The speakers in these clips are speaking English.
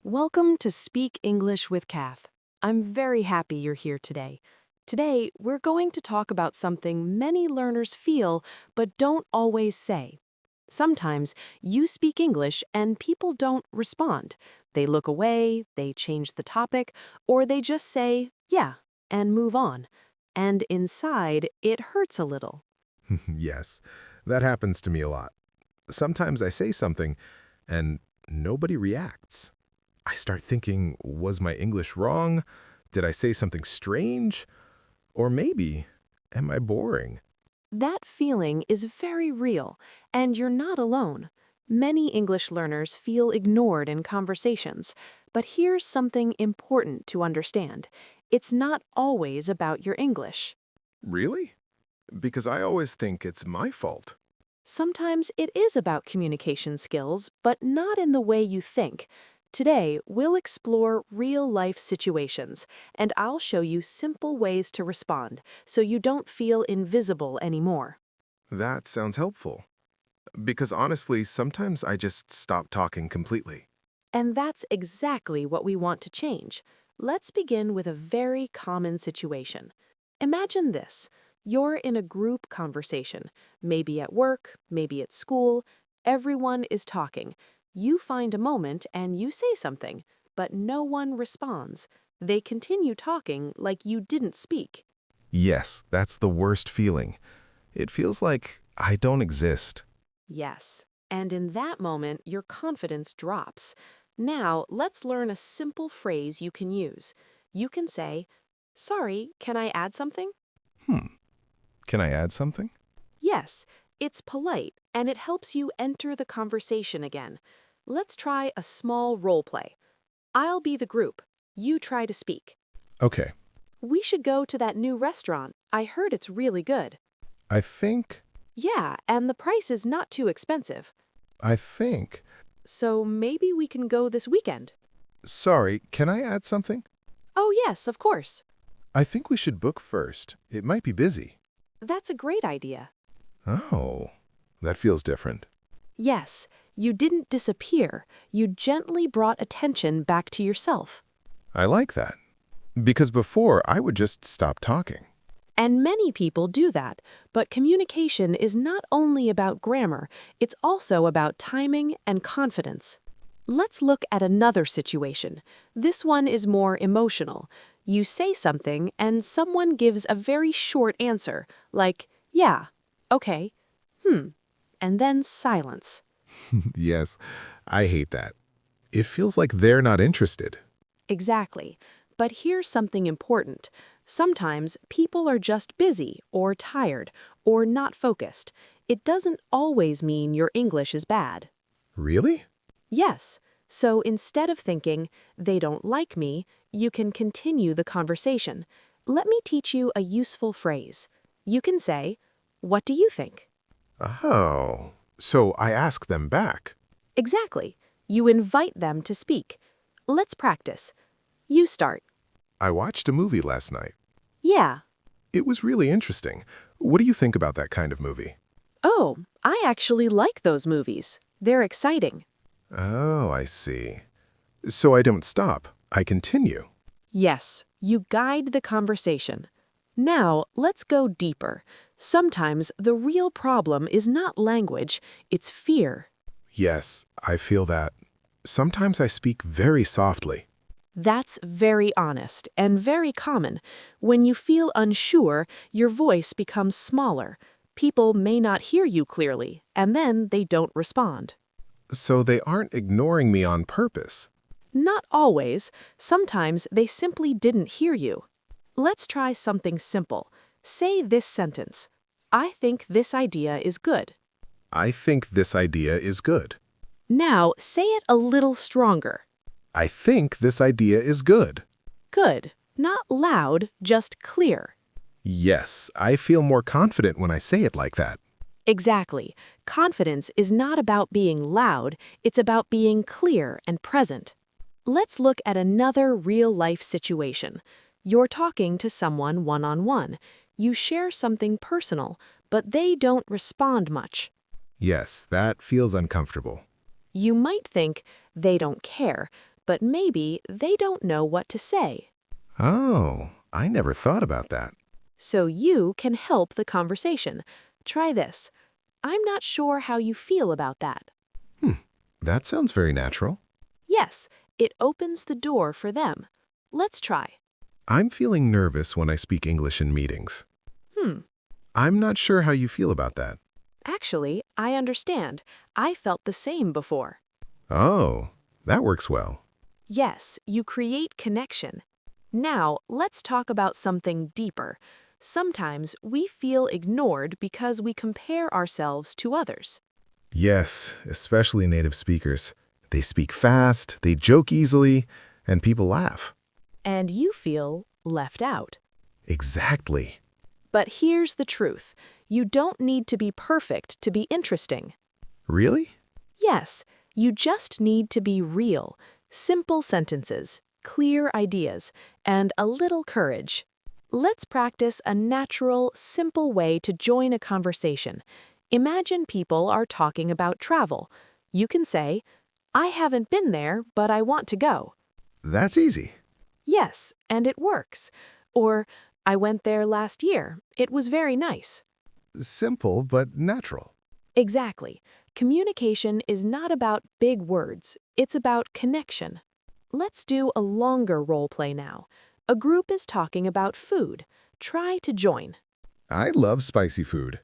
Welcome to Speak English with Cath. I'm very happy you're here today. Today, we're going to talk about something many learners feel but don't always say. Sometimes you speak English and people don't respond. They look away, they change the topic, or they just say, yeah, and move on. And inside, it hurts a little. Yes, that happens to me a lot. Sometimes I say something and nobody reacts. I start thinking, was my English wrong? Did I say something strange? Or maybe, am I boring? That feeling is very real, and you're not alone. Many English learners feel ignored in conversations, but here's something important to understand. It's not always about your English. Really? Because I always think it's my fault. Sometimes it is about communication skills, but not in the way you think. Today, we'll explore real-life situations, and I'll show you simple ways to respond so you don't feel invisible anymore. That sounds helpful. Because honestly, sometimes I just stop talking completely. And that's exactly what we want to change. Let's begin with a very common situation. Imagine this. You're in a group conversation, maybe at work, maybe at school. Everyone is talking. You find a moment and you say something, but no one responds. They continue talking like you didn't speak. Yes, that's the worst feeling. It feels like I don't exist. Yes. And in that moment, your confidence drops. Now, let's learn a simple phrase you can use. You can say, "Sorry, can I add something?" Hmm, can I add something? Yes, it's polite and it helps you enter the conversation again. Let's try a small role play. I'll be the group. You try to speak. Okay, We should go to that new restaurant. I heard it's really good. I think, Yeah, and the price is not too expensive. I think. So maybe we can go this weekend. Sorry, can I add something? Oh, yes, of course. I think we should book first. It might be busy. That's a great idea. Oh, that feels different. Yes, you didn't disappear. You gently brought attention back to yourself. I like that. Because before, I would just stop talking. And many people do that, but communication is not only about grammar, it's also about timing and confidence. Let's look at another situation. This one is more emotional. You say something and someone gives a very short answer, like, yeah, okay, and then silence. Yes, I hate that. It feels like they're not interested. Exactly. But here's something important. Sometimes people are just busy or tired or not focused. It doesn't always mean your English is bad. Really? Yes. So instead of thinking, they don't like me, you can continue the conversation. Let me teach you a useful phrase. You can say, what do you think? Oh, so I ask them back. Exactly. You invite them to speak. Let's practice. You start. I watched a movie last night. Yeah. It was really interesting. What do you think about that kind of movie? Oh, I actually like those movies. They're exciting. Oh, I see. So I don't stop. I continue. Yes, you guide the conversation. Now, let's go deeper. Sometimes the real problem is not language, it's fear. Yes, I feel that. Sometimes I speak very softly. That's very honest and very common. When you feel unsure, your voice becomes smaller. People may not hear you clearly, and then they don't respond. So they aren't ignoring me on purpose. Not always. Sometimes they simply didn't hear you. Let's try something simple. Say this sentence. I think this idea is good. I think this idea is good. Now say it a little stronger. I think this idea is good. Good. Not loud, just clear. Yes, I feel more confident when I say it like that. Exactly. Confidence is not about being loud, it's about being clear and present. Let's look at another real-life situation. You're talking to someone one-on-one. You share something personal, but they don't respond much. Yes, that feels uncomfortable. You might think they don't care, but maybe they don't know what to say. Oh, I never thought about that. So you can help the conversation. Try this. I'm not sure how you feel about that. That sounds very natural. Yes, it opens the door for them. Let's try. I'm feeling nervous when I speak English in meetings. Hmm. I'm not sure how you feel about that. Actually, I understand. I felt the same before. Oh, that works well. Yes, you create connection. Now, let's talk about something deeper. Sometimes we feel ignored because we compare ourselves to others. Yes, especially native speakers. They speak fast, they joke easily, and people laugh. And you feel left out. Exactly. But here's the truth. You don't need to be perfect to be interesting. Really? Yes, you just need to be real. Simple sentences, clear ideas, and a little courage. Let's practice a natural, simple way to join a conversation. Imagine people are talking about travel. You can say, I haven't been there, but I want to go. That's easy. Yes, and it works. Or, I went there last year. It was very nice. Simple but natural. Exactly. Communication is not about big words, it's about connection. Let's do a longer role play now. A group is talking about food. Try to join. I love spicy food.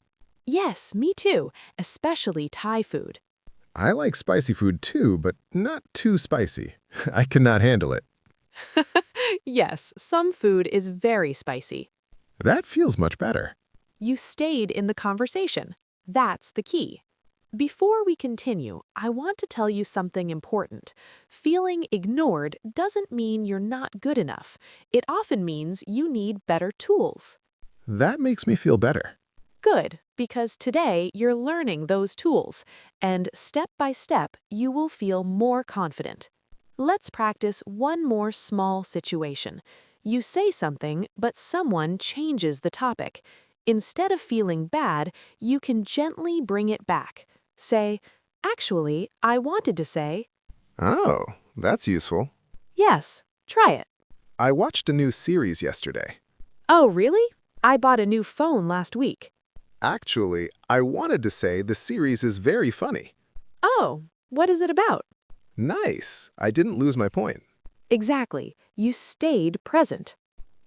Yes, me too, especially Thai food. I like spicy food too, but not too spicy. I cannot handle it. Yes, some food is very spicy. That feels much better. You stayed in the conversation. That's the key. Before we continue, I want to tell you something important. Feeling ignored doesn't mean you're not good enough. It often means you need better tools. That makes me feel better. Good, because today you're learning those tools, and step by step you will feel more confident. Let's practice one more small situation. You say something, but someone changes the topic. Instead of feeling bad, you can gently bring it back. Say, actually, I wanted to say, Oh, that's useful. yes, try it. I watched a new series yesterday. Oh, really? I bought a new phone last week. Actually, I wanted to say the series is very funny. Oh, what is it about? Nice. I didn't lose my point. Exactly. You stayed present.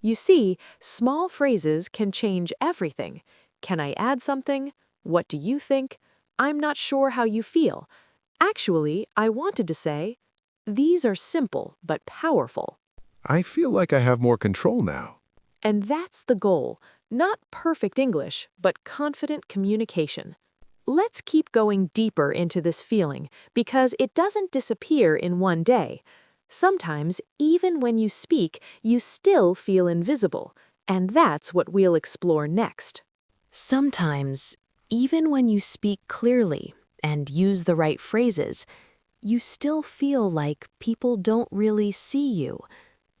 You see, small phrases can change everything. Can I add something? What do you think? I'm not sure how you feel. Actually, I wanted to say, these are simple but powerful. I feel like I have more control now. And that's the goal. Not perfect English, but confident communication. Let's keep going deeper into this feeling because it doesn't disappear in one day. Sometimes, even when you speak, you still feel invisible, and that's what we'll explore next. Sometimes, even when you speak clearly and use the right phrases, you still feel like people don't really see you.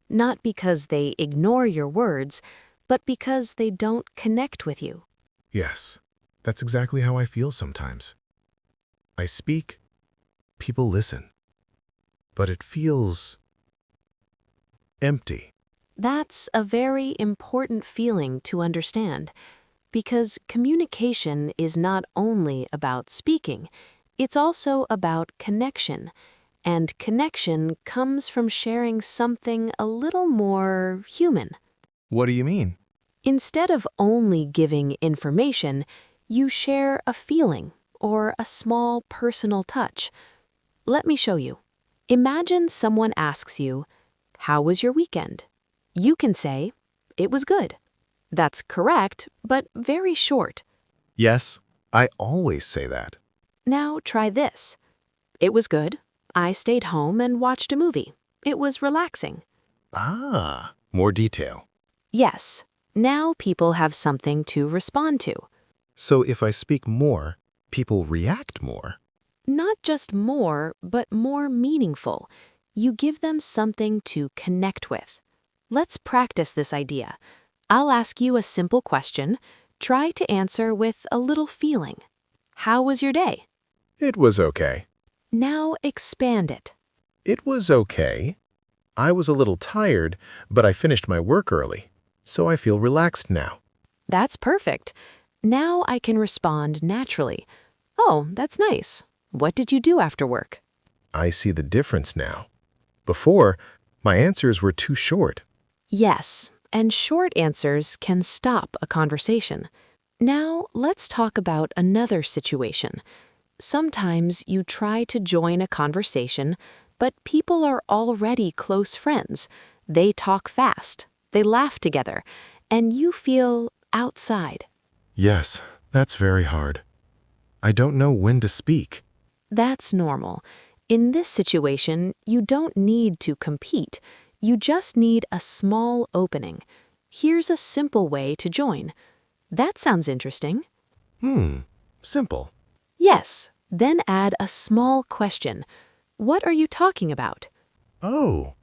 Not because they ignore your words, but because they don't connect with you. Yes, that's exactly how I feel sometimes. I speak, people listen, but it feels empty. That's a very important feeling to understand, because communication is not only about speaking, it's also about connection. And connection comes from sharing something a little more human. What do you mean? Instead of only giving information, you share a feeling or a small personal touch. Let me show you. Imagine someone asks you, "How was your weekend?" You can say, "It was good." That's correct, but very short. Yes, I always say that. Now try this. "It was good. I stayed home and watched a movie. It was relaxing." Ah, more detail. Yes, now people have something to respond to. So if I speak more, people react more. Not just more, but more meaningful. You give them something to connect with. Let's practice this idea. I'll ask you a simple question. Try to answer with a little feeling. How was your day? It was okay. Now expand it. It was okay. I was a little tired, but I finished my work early, so I feel relaxed now. That's perfect. Now I can respond naturally. Oh, that's nice. What did you do after work? I see the difference now. Before, my answers were too short. Yes, and short answers can stop a conversation. Now let's talk about another situation. Sometimes you try to join a conversation, but people are already close friends. They talk fast, they laugh together, and you feel outside. Yes, that's very hard. I don't know when to speak. That's normal. In this situation, you don't need to compete. You just need a small opening. Here's a simple way to join. That sounds interesting. Simple. Yes, then add a small question. What are you talking about? Oh,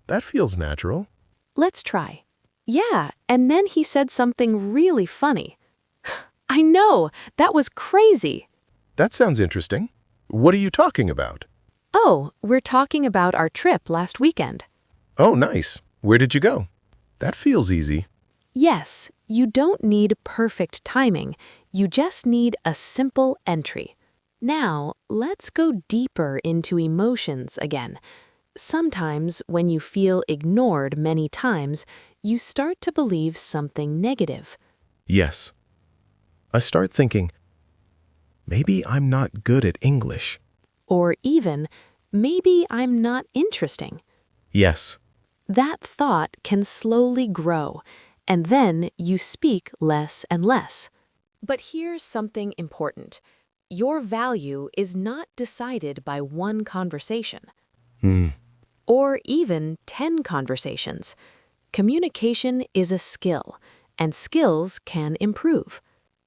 that feels natural. Let's try. Yeah, and then he said something really funny. I know, that was crazy. That sounds interesting. What are you talking about? Oh, we're talking about our trip last weekend. Oh, nice. Where did you go? That feels easy. Yes, you don't need perfect timing. You just need a simple entry. Now, let's go deeper into emotions again. Sometimes, when you feel ignored many times, you start to believe something negative. Yes. I start thinking, maybe I'm not good at English. Or even, maybe I'm not interesting. Yes. That thought can slowly grow, and then you speak less and less. But here's something important. Your value is not decided by one conversation. Or even 10 conversations. Communication is a skill, and skills can improve.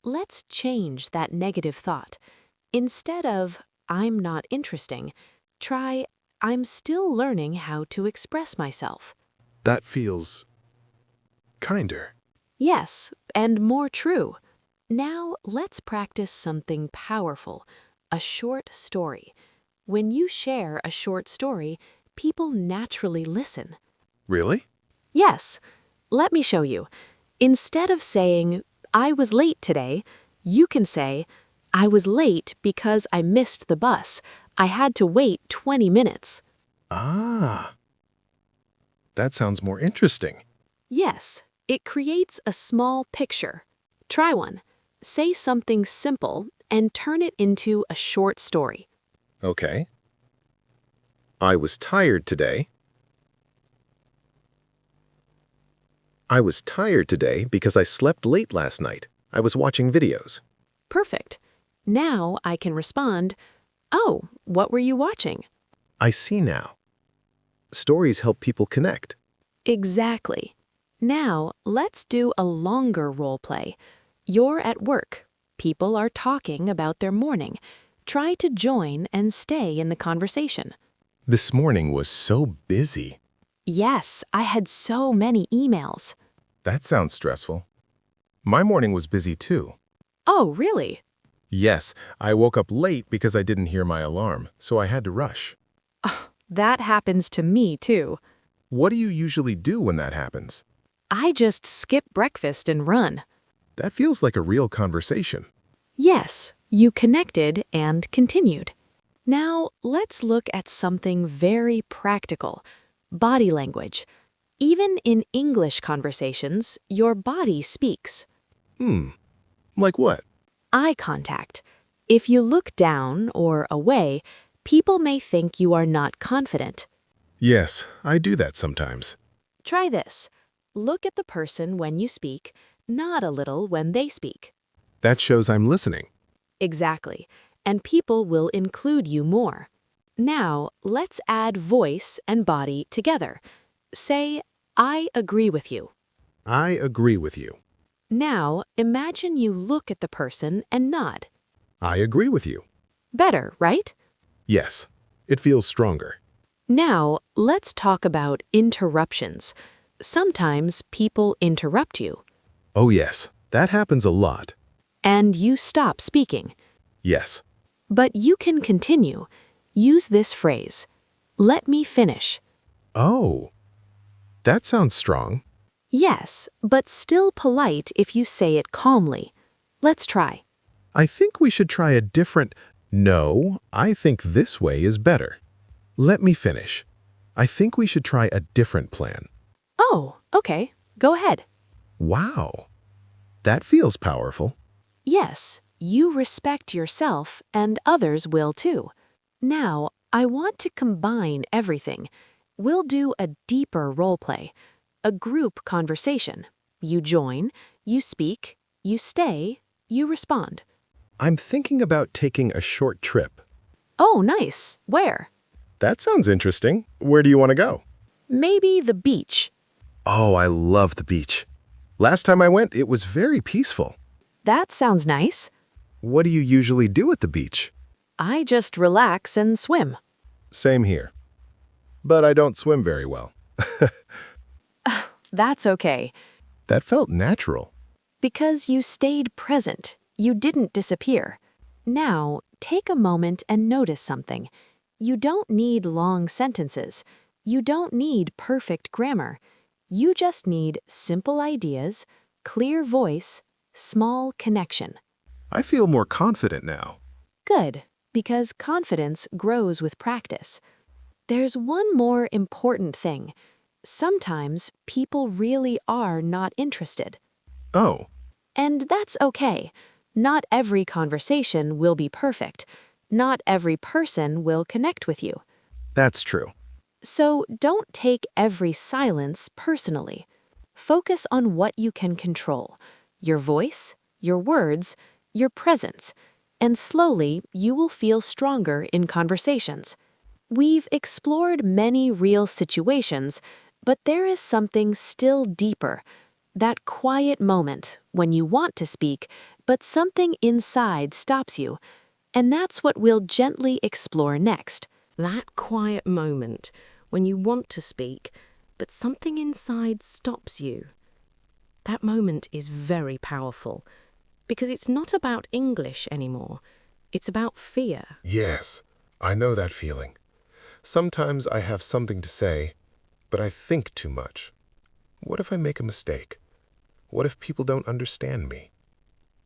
Let's change that negative thought. Instead of, I'm not interesting, try, I'm still learning how to express myself. That feels kinder. Yes, and more true. Now let's practice something powerful, a short story. When you share a short story, people naturally listen. Really? Yes, let me show you. Instead of saying, I was late today, you can say, I was late because I missed the bus. I had to wait 20 minutes. Ah, that sounds more interesting. Yes, it creates a small picture. Try one. Say something simple and turn it into a short story. Okay. I was tired today. I was tired today because I slept late last night. I was watching videos. Perfect. Now I can respond, oh, what were you watching? I see now. Stories help people connect. Exactly. Now let's do a longer role play. You're at work. People are talking about their morning. Try to join and stay in the conversation. This morning was so busy. Yes, I had so many emails. That sounds stressful. My morning was busy too. Oh, really? Yes, I woke up late because I didn't hear my alarm, so I had to rush. That happens to me too. What do you usually do when that happens? I just skip breakfast and run. That feels like a real conversation. Yes, you connected and continued. Now let's look at something very practical, body language. Even in English conversations, your body speaks. Like what? Eye contact. If you look down or away, people may think you are not confident. Yes, I do that sometimes. Try this. Look at the person when you speak, nod a little when they speak. That shows I'm listening. Exactly. And people will include you more. Now, let's add voice and body together. Say, I agree with you. I agree with you. Now, imagine you look at the person and nod. I agree with you. Better, right? Yes, it feels stronger. Now, let's talk about interruptions. Sometimes people interrupt you, Oh yes, that happens a lot. and you stop speaking. Yes. But you can continue. Use this phrase. Let me finish. Oh, that sounds strong. Yes, but still polite if you say it calmly. Let's try. I think we should try a different... No, I think this way is better. Let me finish. I think we should try a different plan. Oh, okay. Go ahead. Wow, that feels powerful. Yes, you respect yourself and others will too. Now, I want to combine everything. We'll do a deeper role play, a group conversation. You join, you speak, you stay, you respond. I'm thinking about taking a short trip. Oh, nice. Where? That sounds interesting. Where do you want to go? Maybe the beach. Oh, I love the beach. Last time I went, it was very peaceful. That sounds nice. What do you usually do at the beach? I just relax and swim. Same here. But I don't swim very well. That's okay. That felt natural. Because you stayed present. You didn't disappear. Now, take a moment and notice something. You don't need long sentences. You don't need perfect grammar. You just need simple ideas, clear voice, small connection. I feel more confident now. Good, because confidence grows with practice. There's one more important thing. Sometimes people really are not interested. Oh, And that's okay. Not every conversation will be perfect. Not every person will connect with you. that's true. So don't take every silence personally. Focus on what you can control: your voice, your words, your presence, and slowly you will feel stronger in conversations. We've explored many real situations, but there is something still deeper. That quiet moment when you want to speak, but something inside stops you. And that's what we'll gently explore next. That quiet moment when you want to speak, but something inside stops you. That moment is very powerful because it's not about English anymore. It's about fear. Yes, I know that feeling. Sometimes I have something to say, but I think too much. What if I make a mistake? What if people don't understand me?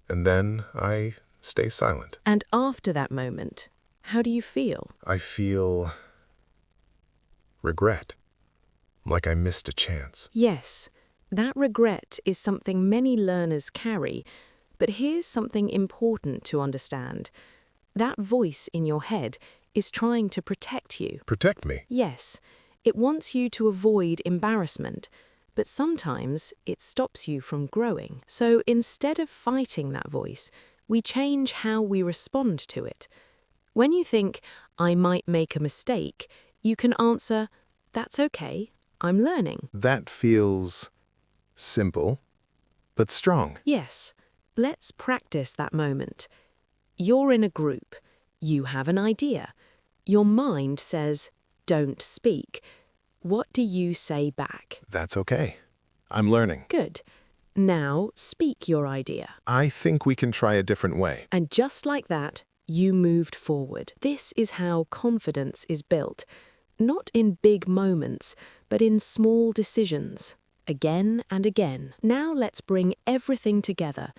And then I stay silent. And after that moment, how do you feel? I feel regret, like I missed a chance. Yes, that regret is something many learners carry, but here's something important to understand. That voice in your head is trying to protect you. Protect me. Yes, it wants you to avoid embarrassment, but sometimes it stops you from growing. So instead of fighting that voice, we change how we respond to it. When you think, I might make a mistake, you can answer, that's okay, I'm learning. That feels simple, but strong. Yes, let's practice that moment. You're in a group. You have an idea. Your mind says, don't speak. What do you say back? That's okay. I'm learning. Good. Now speak your idea. I think we can try a different way. And just like that, you moved forward. This is how confidence is built. Not in big moments, but in small decisions. Again and again. Now let's bring everything together.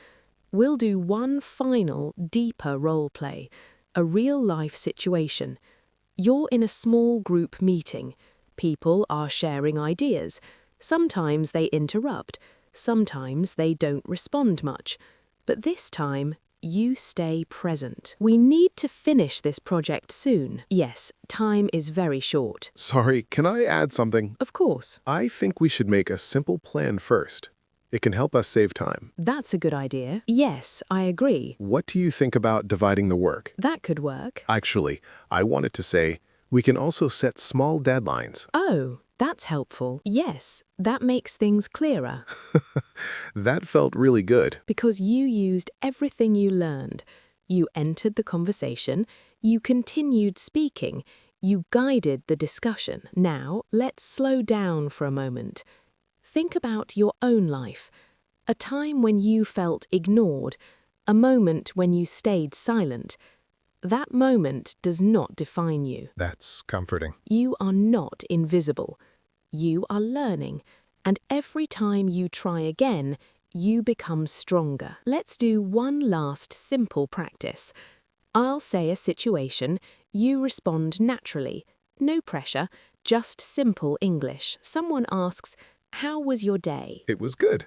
We'll do one final, deeper role play, a real-life situation. You're in a small group meeting. People are sharing ideas. Sometimes they interrupt. Sometimes they don't respond much. But this time, you stay present. We need to finish this project soon. Yes, time is very short. Sorry, can I add something? Of course. I think we should make a simple plan first. It can help us save time. That's a good idea. Yes, I agree. What do you think about dividing the work? That could work. Actually, I wanted to say we can also set small deadlines. Oh, that's helpful. Yes, that makes things clearer. That felt really good. Because you used everything you learned. You entered the conversation, you continued speaking, you guided the discussion. Now, let's slow down for a moment. Think about your own life. A time when you felt ignored, a moment when you stayed silent. That moment does not define you. That's comforting. You are not invisible. You are learning, and every time you try again, you become stronger. Let's do one last simple practice. I'll say a situation, you respond naturally. No pressure, just simple English. Someone asks, "How was your day?" It was good.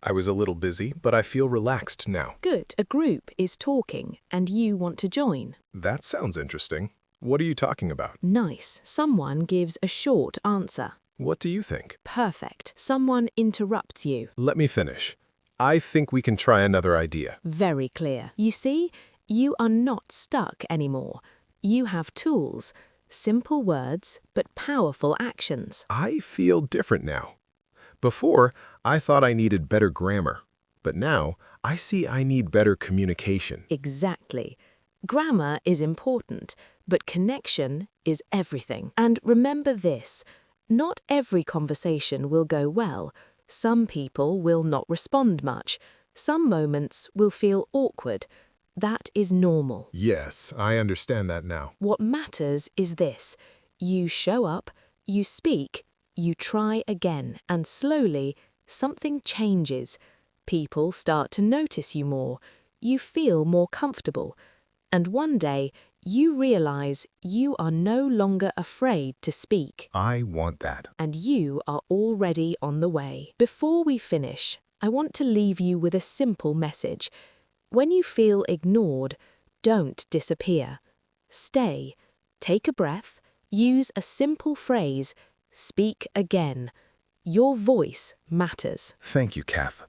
I was a little busy, but I feel relaxed now. Good. A group is talking, and you want to join. That sounds interesting. What are you talking about? Nice. Someone gives a short answer. What do you think? Perfect. Someone interrupts you. Let me finish. I think we can try another idea. Very clear. You see, you are not stuck anymore. You have tools, simple words, but powerful actions. I feel different now. Before, I thought I needed better grammar, but now I see I need better communication. Exactly. Grammar is important, but connection is everything. And remember this, not every conversation will go well. Some people will not respond much. Some moments will feel awkward. That is normal. Yes, I understand that now. What matters is this. You show up, you speak, you try again, and slowly something changes. People start to notice you more. You feel more comfortable. And one day, you realize you are no longer afraid to speak. I want that. And you are already on the way. Before we finish, I want to leave you with a simple message. When you feel ignored, don't disappear. Stay, take a breath, use a simple phrase, speak again. Your voice matters. Thank you, Cath.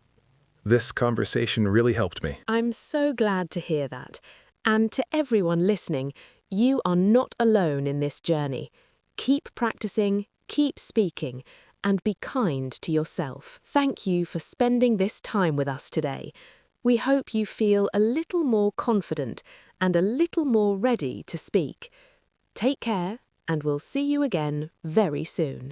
This conversation really helped me. I'm so glad to hear that. And to everyone listening, you are not alone in this journey. Keep practicing, keep speaking, and be kind to yourself. Thank you for spending this time with us today. We hope you feel a little more confident and a little more ready to speak. Take care, and we'll see you again very soon.